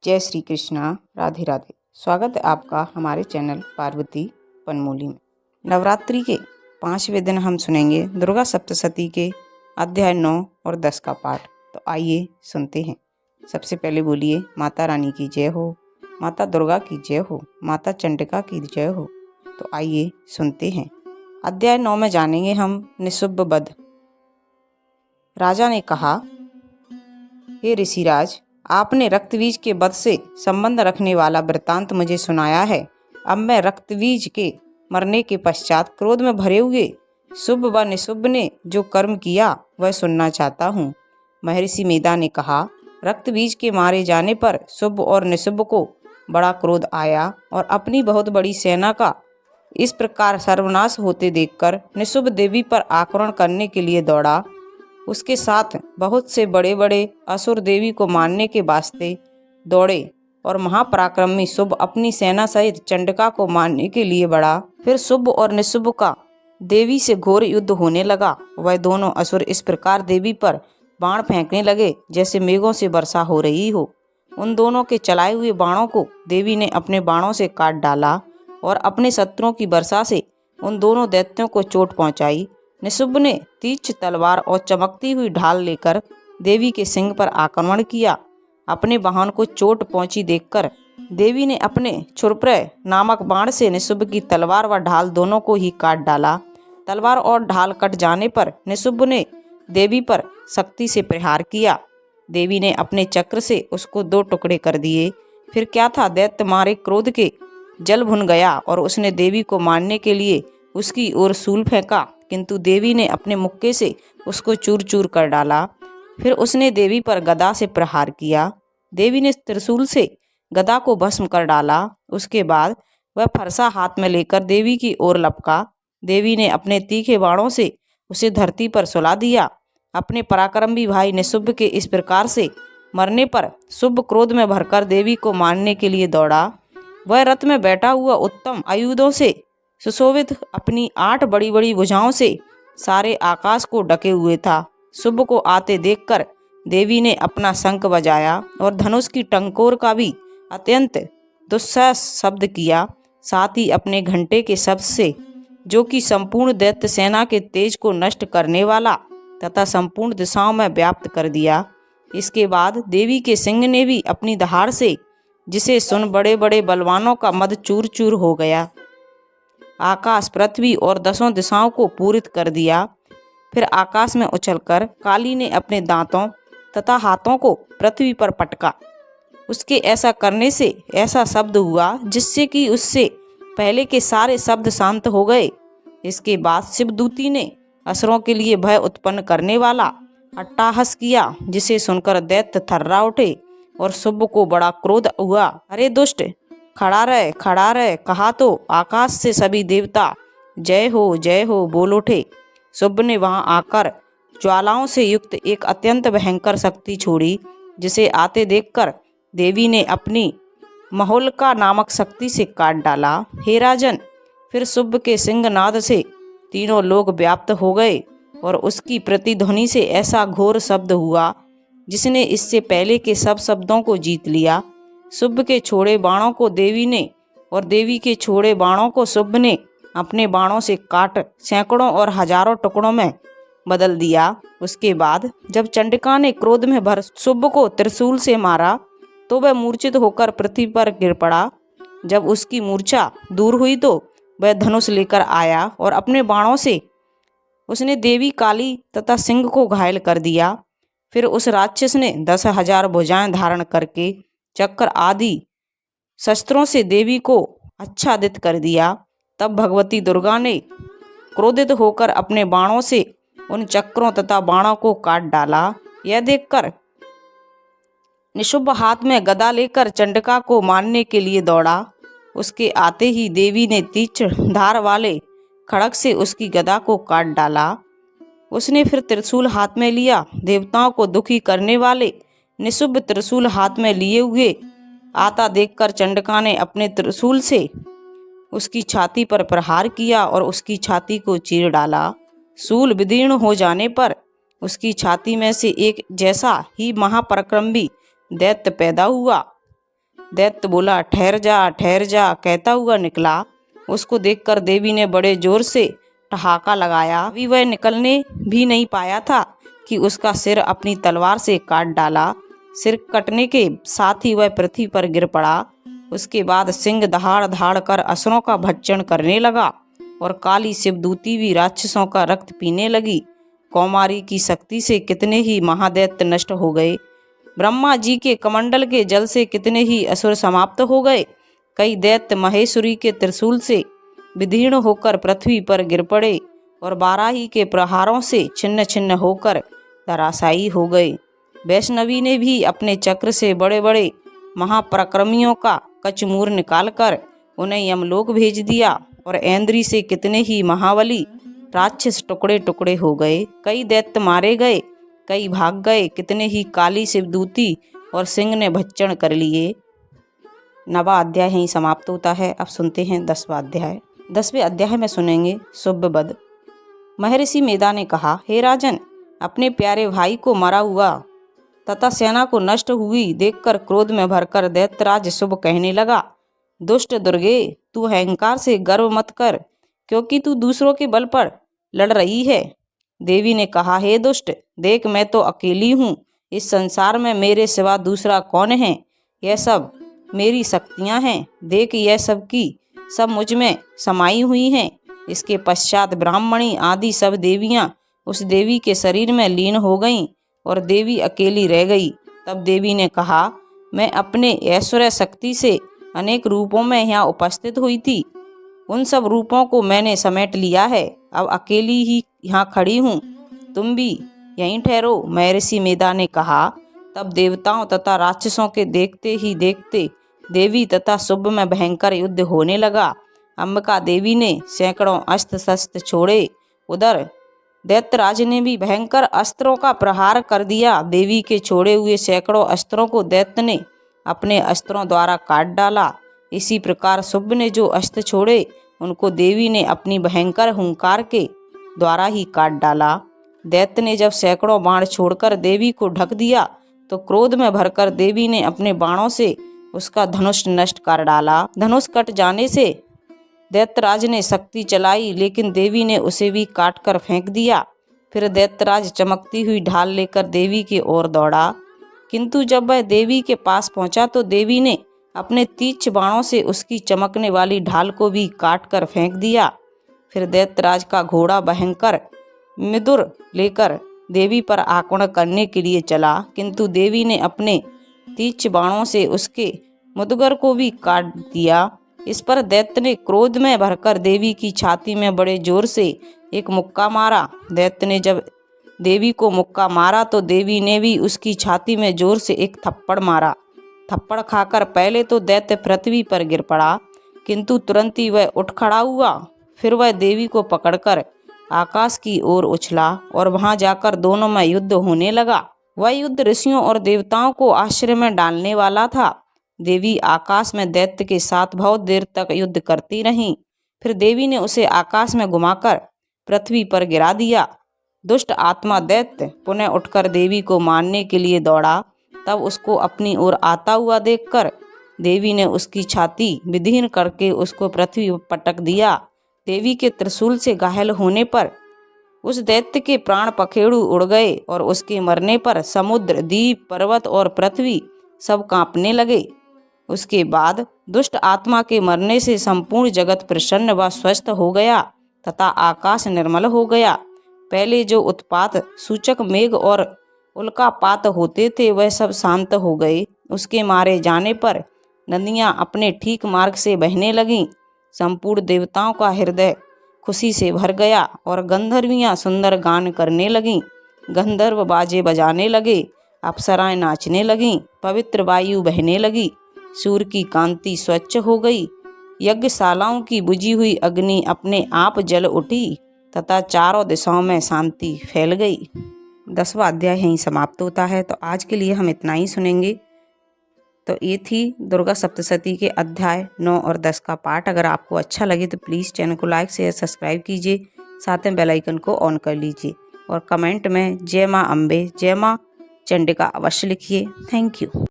जय श्री कृष्णा, राधे राधे। स्वागत है आपका हमारे चैनल पार्वती पनमोली में। नवरात्रि के 5वें दिन हम सुनेंगे दुर्गा सप्तशती के अध्याय 9 और 10 का पाठ। तो आइए सुनते हैं। सबसे पहले बोलिए माता रानी की जय हो, माता दुर्गा की जय हो, माता चंडिका की जय हो। तो आइए सुनते हैं। अध्याय 9 में जानेंगे हम निशुम्भ वध। राजा ने कहा, हे ऋषिराज, आपने रक्तबीज के वध से संबंध रखने वाला वृत्तांत मुझे सुनाया है। अब मैं रक्तबीज के मरने के पश्चात क्रोध में भरे हुए शुभ व निशुम्भ ने जो कर्म किया वह सुनना चाहता हूँ। महर्षि मेधा ने कहा, रक्तबीज के मारे जाने पर शुभ और निशुम्भ को बड़ा क्रोध आया और अपनी बहुत बड़ी सेना का इस प्रकार सर्वनाश होते देखकर निशुम्भ देवी पर आक्रमण करने के लिए दौड़ा। उसके साथ बहुत से बड़े बड़े असुर देवी को मारने के वास्ते दौड़े और महापराक्रमी शुभ अपनी सेना सहित चंडिका को मारने के लिए बढ़ा। फिर शुभ और निशुम्भ का देवी से घोर युद्ध होने लगा। वह दोनों असुर इस प्रकार देवी पर बाण फेंकने लगे जैसे मेघों से वर्षा हो रही हो। उन दोनों के चलाए हुए बाणों को देवी ने अपने बाणों से काट डाला और अपने शत्रुओं की वर्षा से उन दोनों दैत्यों को चोट पहुंचाई। निशुम्भ ने तीक्ष्ण तलवार और चमकती हुई ढाल लेकर देवी के सिंह पर आक्रमण किया। अपने वाहन को चोट पहुंची देखकर देवी ने अपने छुरप्रय नामक बाण से निशुम्भ की तलवार व ढाल दोनों को ही काट डाला। तलवार और ढाल कट जाने पर निशुम्भ ने देवी पर शक्ति से प्रहार किया। देवी ने अपने चक्र से उसको 2 टुकड़े कर दिए। फिर क्या था, दैत्य मारे क्रोध के जल भुन गया और उसने देवी को मारने के लिए उसकी ओर शूल फेंका, किंतु देवी ने अपने मुक्के से उसको चूर चूर कर डाला। फिर उसने देवी पर गदा से प्रहार किया। देवी ने त्रिशूल से गदा को भस्म कर डाला। उसके बाद वह फरसा हाथ में लेकर देवी की ओर लपका। देवी ने अपने तीखे बाणों से उसे धरती पर सुला दिया। अपने पराक्रमी भाई निशुम्भ के इस प्रकार से मरने पर शुभ क्रोध में भरकर देवी को मारने के लिए दौड़ा। वह रथ में बैठा हुआ उत्तम आयुधों से सुशोभित अपनी 8 बड़ी बड़ी भुजाओं से सारे आकाश को ढके हुए था। शुभ को आते देखकर देवी ने अपना शंख बजाया और धनुष की टंकोर का भी अत्यंत दुस्सह शब्द किया। साथ ही अपने घंटे के शब्द से, जो कि संपूर्ण दैत्य सेना के तेज को नष्ट करने वाला तथा संपूर्ण दिशाओं में व्याप्त कर दिया। इसके बाद देवी के सिंह ने भी अपनी दहाड़ से, जिसे सुन बड़े बड़े बलवानों का मद चूर चूर हो गया, आकाश, पृथ्वी और 10 दिशाओं को पूरित कर दिया। फिर आकाश में उछलकर काली ने अपने दांतों तथा हाथों को पृथ्वी पर पटका। उसके ऐसा करने से ऐसा शब्द हुआ जिससे कि उससे पहले के सारे शब्द शांत हो गए। इसके बाद शिवदूती ने असुरों के लिए भय उत्पन्न करने वाला अट्टहास किया, जिसे सुनकर दैत्य थर्रा उठे और शुभ को बड़ा क्रोध हुआ। अरे दुष्ट, खड़ा रह, कहा तो आकाश से सभी देवता जय हो बोल उठे। शुभ ने वहां आकर ज्वालाओं से युक्त एक अत्यंत भयंकर शक्ति छोड़ी, जिसे आते देखकर देवी ने अपनी महोल्का नामक शक्ति से काट डाला। हे राजन, फिर शुभ के सिंहनाद से तीनों लोग व्याप्त हो गए और उसकी प्रतिध्वनि से ऐसा घोर शब्द हुआ जिसने इससे पहले के सब शब्दों को जीत लिया। शुभ के छोड़े बाणों को देवी ने और देवी के छोड़े बाणों को शुभ ने अपने बाणों से काट सैकड़ों और हजारों टुकड़ों में बदल दिया। उसके बाद जब चंडिका ने क्रोध में भर शुभ को त्रिशूल से मारा तो वह मूर्छित होकर पृथ्वी पर गिर पड़ा। जब उसकी मूर्छा दूर हुई तो वह धनुष लेकर आया और अपने बाणों से उसने देवी, काली तथा सिंह को घायल कर दिया। फिर उस राक्षस ने 10,000 भुजाएं धारण करके चक्र आदि शस्त्रों से देवी को आच्छादित कर दिया। तब भगवती दुर्गा ने क्रोधित होकर अपने बाणों से उन चक्रों तथा बाणों को काट डाला। यह देखकर निशुम्भ हाथ में गदा लेकर चंडिका को मारने के लिए दौड़ा। उसके आते ही देवी ने तीक्ष्ण धार वाले खड़ग से उसकी गदा को काट डाला। उसने फिर त्रिशूल हाथ में लिया। देवताओं को दुखी करने वाले निशुम्भ त्रिशूल हाथ में लिए हुए आता देखकर चंडिका ने अपने त्रिशूल से उसकी छाती पर प्रहार किया और उसकी छाती को चीर डाला। शूल विदीर्ण हो जाने पर उसकी छाती में से एक जैसा ही महापराक्रमी दैत्य पैदा हुआ। दैत्य बोला, ठहर जा कहता हुआ निकला। उसको देखकर देवी ने बड़े जोर से ठहाका लगाया। अभी वह निकलने भी नहीं पाया था कि उसका सिर अपनी तलवार से काट डाला। सिर कटने के साथ ही वह पृथ्वी पर गिर पड़ा। उसके बाद सिंह दहाड़ दहाड़ कर असुरों का भक्षण करने लगा और काली शिवदूती भी राक्षसों का रक्त पीने लगी। कौमारी की शक्ति से कितने ही महादैत्य नष्ट हो गए। ब्रह्मा जी के कमंडल के जल से कितने ही असुर समाप्त हो गए। कई दैत्य महेश्वरी के त्रिशूल से विदीर्ण होकर पृथ्वी पर गिर पड़े और बाराही के प्रहारों से छिन्न छिन्न होकर धराशायी हो गए। वैष्णवी ने भी अपने चक्र से बड़े बड़े महापराक्रमियों का कचमूर निकालकर उन्हें यमलोक भेज दिया और ऐन्द्री से कितने ही महाबली राक्षस टुकड़े टुकड़े हो गए। कई दैत्य मारे गए, कई भाग गए, कितने ही काली शिवदूती और सिंह ने भक्षण कर लिए। 9वां अध्याय यहीं समाप्त होता है। अब सुनते हैं 10वां अध्याय। 10वें अध्याय में सुनेंगे शुभ वध। महर्षि मेधा ने कहा, हे राजन, अपने प्यारे भाई को मरा हुआ तथा सेना को नष्ट हुई देखकर क्रोध में भरकर दैत्यराज शुभ कहने लगा, दुष्ट दुर्गे, तू अहंकार से गर्व मत कर, क्योंकि तू दूसरों के बल पर लड़ रही है। देवी ने कहा, हे दुष्ट, देख मैं तो अकेली हूँ, इस संसार में मेरे सिवा दूसरा कौन है। यह सब मेरी शक्तियाँ हैं, देख यह सब की सब मुझ में समाई हुई हैं। इसके पश्चात ब्राह्मणी आदि सब देवियाँ उस देवी के शरीर में लीन हो गईं और देवी अकेली रह गई। तब देवी ने कहा, मैं अपने ऐश्वर्य शक्ति से अनेक रूपों में यहाँ उपस्थित हुई थी, उन सब रूपों को मैंने समेट लिया है, अब अकेली ही यहाँ खड़ी हूँ, तुम भी यहीं ठहरो। महर्षि मेधा ने कहा। तब देवताओं तथा राक्षसों के देखते ही देखते देवी तथा शुभ में भयंकर युद्ध होने लगा। अंबिका देवी ने सैकड़ों अस्त्र शस्त्र छोड़े। उधर दैत्यराज ने भी भयंकर अस्त्रों का प्रहार कर दिया। देवी के छोड़े हुए सैकड़ों अस्त्रों को दैत्य ने अपने अस्त्रों द्वारा काट डाला। इसी प्रकार शुभ ने जो अस्त्र छोड़े उनको देवी ने अपनी भयंकर हुंकार के द्वारा ही काट डाला। दैत्य ने जब सैकड़ों बाण छोड़कर देवी को ढक दिया तो क्रोध में भरकर देवी ने अपने बाणों से उसका धनुष नष्ट कर डाला। धनुष कट जाने से दैत्यराज ने शक्ति चलाई, लेकिन देवी ने उसे भी काट कर फेंक दिया। फिर दैत्यराज चमकती हुई ढाल लेकर देवी की ओर दौड़ा, किंतु जब वह देवी के पास पहुंचा तो देवी ने अपने तीक्ष्ण बाणों से उसकी चमकने वाली ढाल को भी काट कर फेंक दिया। फिर दैत्यराज का घोड़ा भयंकर मिदुर लेकर देवी पर आक्रमण करने के लिए चला, किंतु देवी ने अपने तीक्ष्ण बाणों से उसके मुदगर को भी काट दिया। इस पर दैत्य ने क्रोध में भरकर देवी की छाती में बड़े जोर से एक मुक्का मारा। दैत्य ने जब देवी को मुक्का मारा तो देवी ने भी उसकी छाती में जोर से एक थप्पड़ मारा। थप्पड़ खाकर पहले तो दैत्य पृथ्वी पर गिर पड़ा, किंतु तुरंत ही वह उठ खड़ा हुआ। फिर वह देवी को पकड़कर आकाश की ओर उछला और वहां जाकर दोनों में युद्ध होने लगा। वह युद्ध ऋषियों और देवताओं को आश्चर्य में डालने वाला था। देवी आकाश में दैत्य के साथ बहुत देर तक युद्ध करती रहीं। फिर देवी ने उसे आकाश में घुमाकर पृथ्वी पर गिरा दिया। दुष्ट आत्मा दैत्य पुनः उठकर देवी को मारने के लिए दौड़ा। तब उसको अपनी ओर आता हुआ देखकर देवी ने उसकी छाती विदीर्ण करके उसको पृथ्वी पर पटक दिया। देवी के त्रिशूल से घायल होने पर उस दैत्य के प्राण पखेरु उड़ गए और उसके मरने पर समुद्र, द्वीप, पर्वत और पृथ्वी सब कांपने लगे। उसके बाद दुष्ट आत्मा के मरने से संपूर्ण जगत प्रसन्न व स्वस्थ हो गया तथा आकाश निर्मल हो गया। पहले जो उत्पात सूचक मेघ और उल्कापात होते थे वह सब शांत हो गए। उसके मारे जाने पर नदियां अपने ठीक मार्ग से बहने लगीं। संपूर्ण देवताओं का हृदय खुशी से भर गया और गंधर्वियाँ सुंदर गान करने लगीं। गंधर्व बाजे बजाने लगे, अप्सराएं नाचने लगीं, पवित्र वायु बहने लगी, सूर्य की कांति स्वच्छ हो गई, यज्ञशालाओं की बुझी हुई अग्नि अपने आप जल उठी तथा चारों दिशाओं में शांति फैल गई। 10वां अध्याय यहीं समाप्त होता है। तो आज के लिए हम इतना ही सुनेंगे। तो ये थी दुर्गा सप्तशती के अध्याय 9 और 10 का पाठ। अगर आपको अच्छा लगे तो प्लीज़ चैनल को लाइक शेयर सब्सक्राइब कीजिए, साथ में बेल आइकन को ऑन कर लीजिए और कमेंट में जय माँ अम्बे, जय माँ चंडिका अवश्य लिखिए। Thank you.